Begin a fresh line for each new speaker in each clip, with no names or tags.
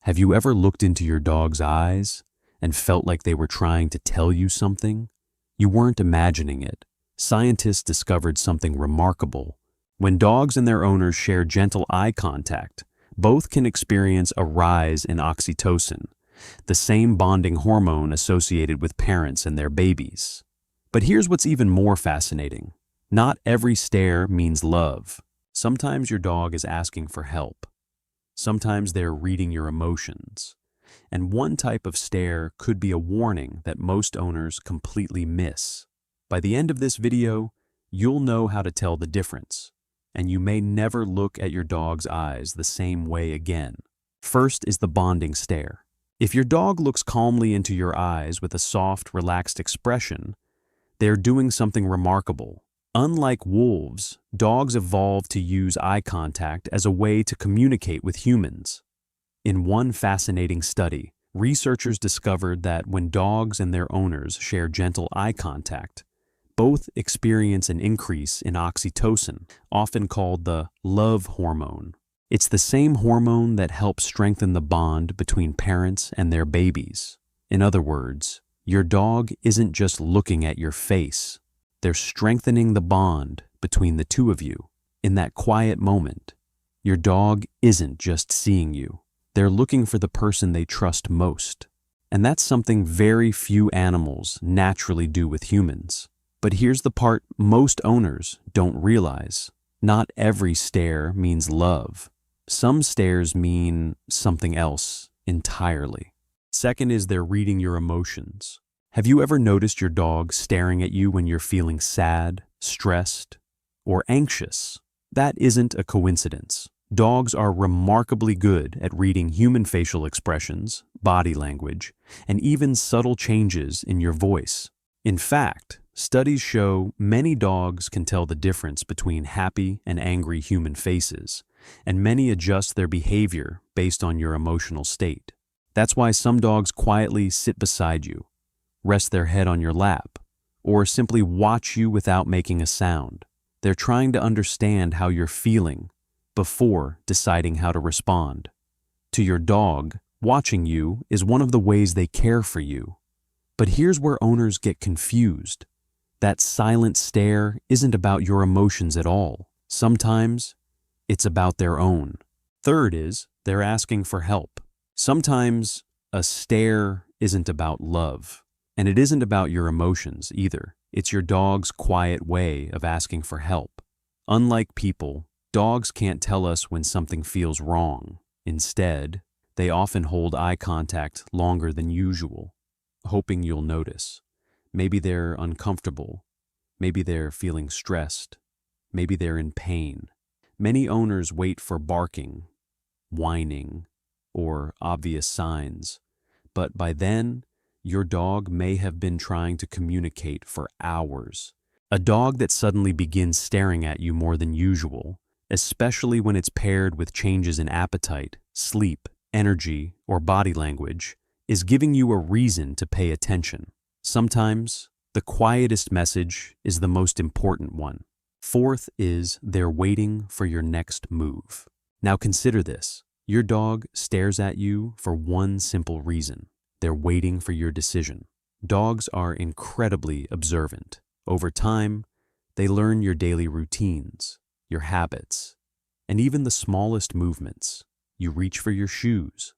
Have you ever looked into your dog's eyes and felt like they were trying to tell you something? You weren't imagining it. Scientists discovered something remarkable. When dogs and their owners share gentle eye contact, both can experience a rise in oxytocin, the same bonding hormone associated with parents and their babies. But here's what's even more fascinating. Not every stare means love. Sometimes your dog is asking for help. Sometimes they're reading your emotions. And one type of stare could be a warning that most owners completely miss. By the end of this video, you'll know how to tell the difference, and you may never look at your dog's eyes the same way again. First is the bonding stare. If your dog looks calmly into your eyes with a soft, relaxed expression, they're doing something remarkable. Unlike wolves, dogs evolved to use eye contact as a way to communicate with humans. In one fascinating study, researchers discovered that when dogs and their owners share gentle eye contact, both experience an increase in oxytocin, often called the love hormone. It's the same hormone that helps strengthen the bond between parents and their babies. In other words, your dog isn't just looking at your face. They're strengthening the bond between the two of you. In that quiet moment, your dog isn't just seeing you. They're looking for the person they trust most. And that's something very few animals naturally do with humans. But here's the part most owners don't realize. Not every stare means love. Some stares mean something else entirely. Second is they're reading your emotions. Have you ever noticed your dog staring at you when you're feeling sad, stressed, or anxious? That isn't a coincidence. Dogs are remarkably good at reading human facial expressions, body language, and even subtle changes in your voice. In fact, studies show many dogs can tell the difference between happy and angry human faces, and many adjust their behavior based on your emotional state. That's why some dogs quietly sit beside you, rest their head on your lap, or simply watch you without making a sound. They're trying to understand how you're feeling before deciding how to respond. To your dog, watching you is one of the ways they care for you. But here's where owners get confused. That silent stare isn't about your emotions at all. Sometimes it's about their own. Third is they're asking for help. Sometimes a stare isn't about love. And it isn't about your emotions either. It's your dog's quiet way of asking for help. Unlike people, dogs can't tell us when something feels wrong. Instead, they often hold eye contact longer than usual, hoping you'll notice. Maybe they're uncomfortable. Maybe they're feeling stressed. Maybe they're in pain. Many owners wait for barking, whining, or obvious signs. But by then, your dog may have been trying to communicate for hours. A dog that suddenly begins staring at you more than usual, especially when it's paired with changes in appetite, sleep, energy, or body language, is giving you a reason to pay attention. Sometimes, the quietest message is the most important one. Fourth is they're waiting for your next move. Now consider this. Your dog stares at you for one simple reason. They're waiting for your decision. Dogs are incredibly observant. Over time, they learn your daily routines, your habits, and even the smallest movements. You reach for your shoes,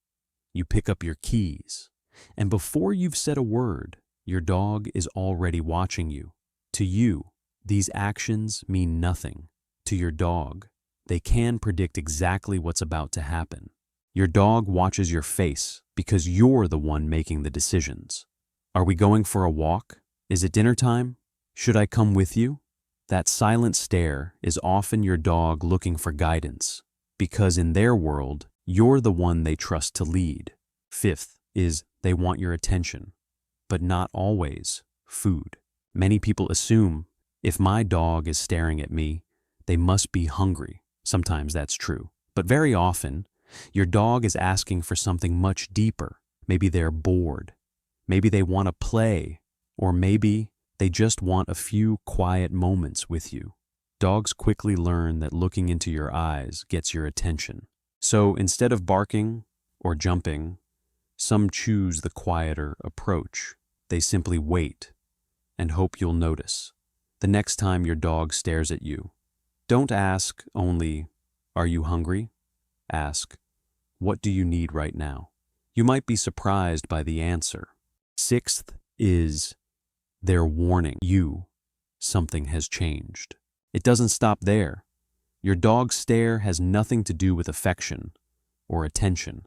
you pick up your keys, and before you've said a word, your dog is already watching you. To you, these actions mean nothing. To your dog, they can predict exactly what's about to happen. Your dog watches your face because you're the one making the decisions. Are we going for a walk? Is it dinner time? Should I come with you? That silent stare is often your dog looking for guidance, because in their world, you're the one they trust to lead. Fifth is they want your attention, but not always food. Many people assume if my dog is staring at me, they must be hungry. Sometimes that's true, but very often, your dog is asking for something much deeper. Maybe they're bored. Maybe they want to play. Or maybe they just want a few quiet moments with you. Dogs quickly learn that looking into your eyes gets your attention. So instead of barking, or jumping. Some choose the quieter approach. They simply wait and hope you'll notice. The next time your dog stares at you, don't ask only, "Are you hungry?" Ask, "What do you need right now?" You might be surprised by the answer. Sixth is they're warning you something has changed. It doesn't stop there. Your dog's stare has nothing to do with affection or attention.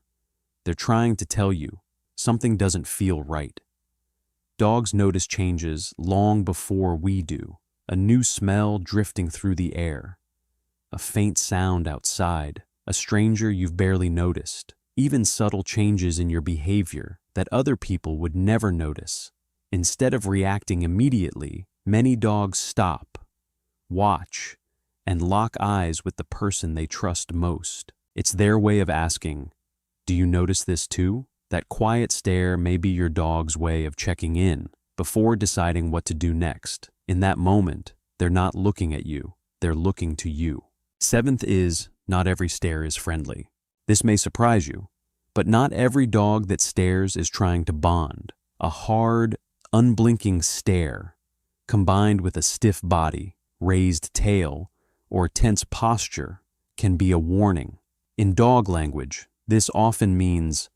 They're trying to tell you something doesn't feel right. Dogs notice changes long before we do. A new smell drifting through the air, a faint sound outside, a stranger you've barely noticed, even subtle changes in your behavior that other people would never notice. Instead of reacting immediately, many dogs stop, watch, and lock eyes with the person they trust most. It's their way of asking, "Do you notice this too?" That quiet stare may be your dog's way of checking in before deciding what to do next. In that moment, they're not looking at you, they're looking to you. Seventh is, not every stare is friendly. This may surprise you, but not every dog that stares is trying to bond. A hard, unblinking stare, combined with a stiff body, raised tail, or tense posture, can be a warning. In dog language, this often means,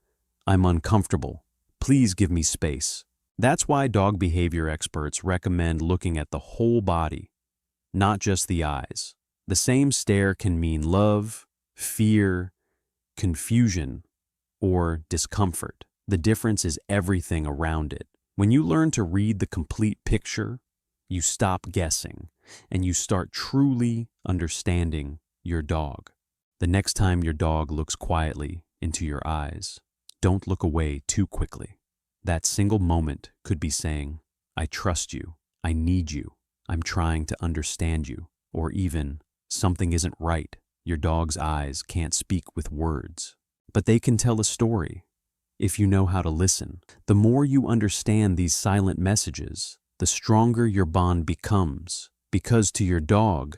"I'm uncomfortable. Please give me space." That's why dog behavior experts recommend looking at the whole body, not just the eyes. The same stare can mean love, fear, confusion, or discomfort. The difference is everything around it. When you learn to read the complete picture, you stop guessing and you start truly understanding your dog. The next time your dog looks quietly into your eyes, don't look away too quickly. That single moment could be saying, "I trust you, I need you, I'm trying to understand you," or even, "Something isn't right." Your dog's eyes can't speak with words, but they can tell a story if you know how to listen. The more you understand these silent messages, the stronger your bond becomes, because to your dog,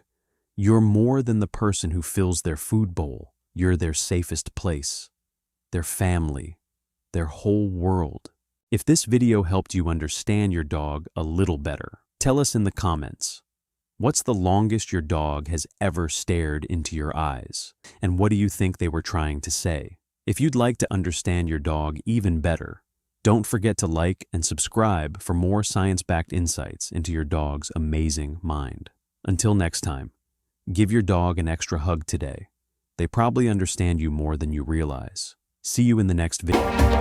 you're more than the person who fills their food bowl. You're their safest place, their family, their whole world. If this video helped you understand your dog a little better, tell us in the comments. What's the longest your dog has ever stared into your eyes? And what do you think they were trying to say? If you'd like to understand your dog even better, don't forget to like and subscribe for more science-backed insights into your dog's amazing mind. Until next time, give your dog an extra hug today. They probably understand you more than you realize. See you in the next video.